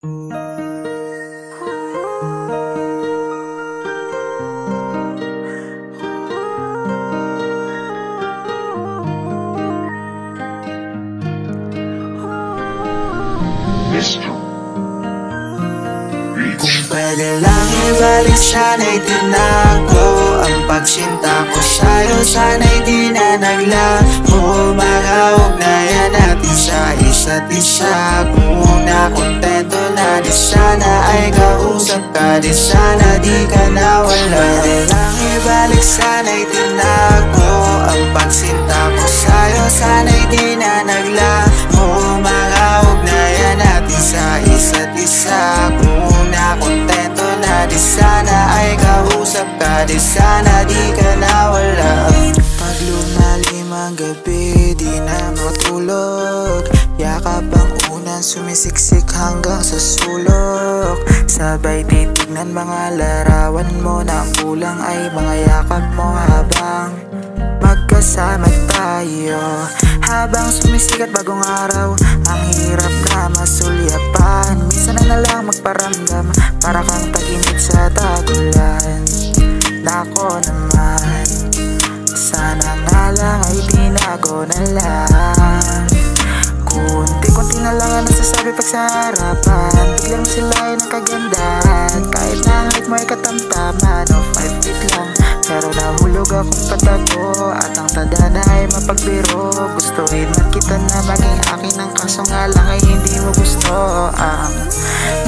Kung pwede lang ibalik, sana'y tinago ang pagsinta ko sa'yo, sana'y di na naglaho. Mag-augnayan natin sa isa't isa. Kung nakontento na, di sana ay kausap ka, di sana di ka nawala. Pwede lang ibalik, sana'y tinago ang pagsinta ko sa'yo, sana'y di na naglaho. Mag-augnayan natin sa isa't isa. Kung nakontento na, di sana ay kausap ka, di sana di ka nawala. Pag lumalim ang gabi, di na matulog. Yakap ang unan, sumisiksik hanggang sa sulok. Sabay titignan mga larawan mo, na ang kulang ay mga yakap mo habang magkasama tayo. Habang sumisikat bagong araw, ang hirap na masulyapan. Minsan na lang magparamdam, para kang taginit sa tagulan. Nako naman, sana nga lang ay tinago na lang. Kunti-kunti na lang ang nasasabi pag sa harapan. Biglang sila ay ng kagandahan, kahit na ang height mo ay katamtaman o 5 feet lang. Pero nahulog akong patato, at ang tadhana ay mapagbiro. Gustuin man kita na maging akin, ang kaso nga lang ay hindi mo gusto ang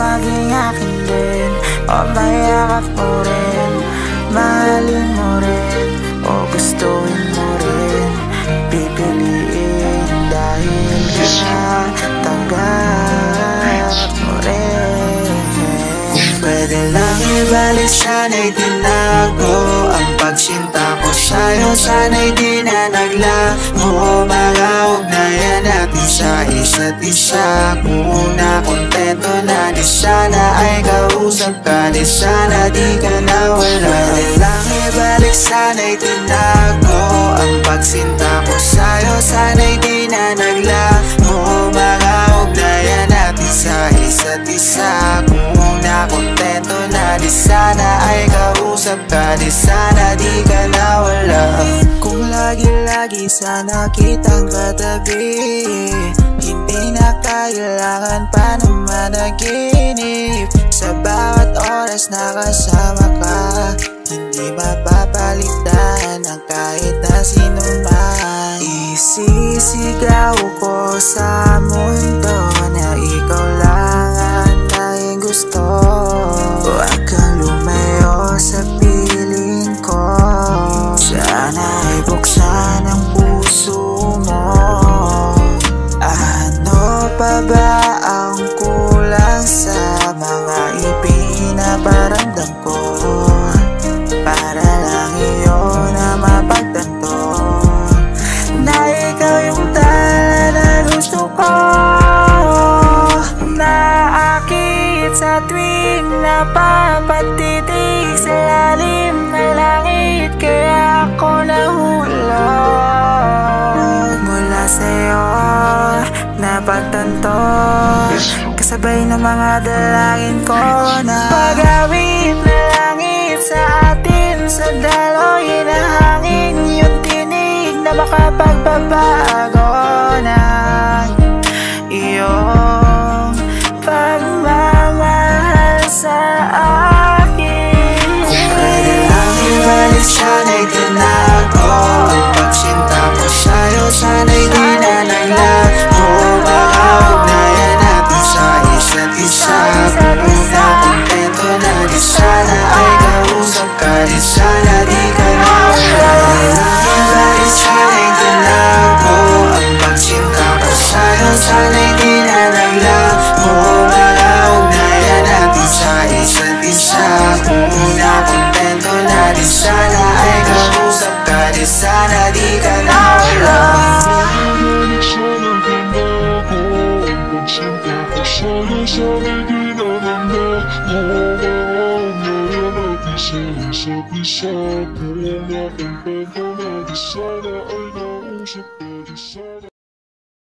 maging akin din. O mayakap mo rin, mahalin mo rin, o gustuin mo rin. Pipiliin dahil tanggap mo rin. Kung pwede lang ibalik, sana'y tinago ang pagsinta ko sa'yo, sana'y di na naglaho. Mag-augnayan natin sa isa't isa. Kung nakontento na, di sana ay kausap ka, di sana di ka nawala. Pwede lang ibalik, sana'y tinago ang pagsinta ko sa'yo, sana'y di na naglaho. Mag-augnayan natin sa isa't isa. Kung nakontento na, di sana ay kausap ka, di sana di ka nawala. Kung lagi-lagi sana kitang katabi, hindi na kailangan pa na managinip. Sa bawat oras na kasama ka, hindi mapapalitan ang kahit na sino man. Isisigaw ko sa mundo na ikaw lang ang tanging gusto. Huwag kang lumayo sa piling ko, sana ay buksan ang puso mo. Ano pa ba ang kulang sa mga ipinaparamdam ko, para lang iyon na mapagtanto, na ikaw yung tala na gusto ko. Naakit sa tuwing napapatitig sa lalim ng langit, kaya ako nahulog. Mula sa'yo napagtanto, kasabay ng mga dalangin ko, na pag-awit na langit sa atin, sa daloy na hangin, yung tinig na makapagbabago ng iyong pagmamahal sa akin. Kung pwede lang ibalik, sana'y tinago ang pagsinta ko sa'yo, sana'y di na naglaho. Mag-augnayan natin sa isa't isa. Kung nakontento na, di sana ay kausap ka, di sana di ka nawala. Ibalik, sana'y tinago ang pagsinta ko sa'yo, sana'y di na naglaho. Mag-augnayan natin sa isa't isa. Kung nakontento na, di sana ay kausap ka, di sana di ka nawala. Sana'y di na naglaho. Isa-isa, kung nakontento na, di sana ay nausap ka, di sana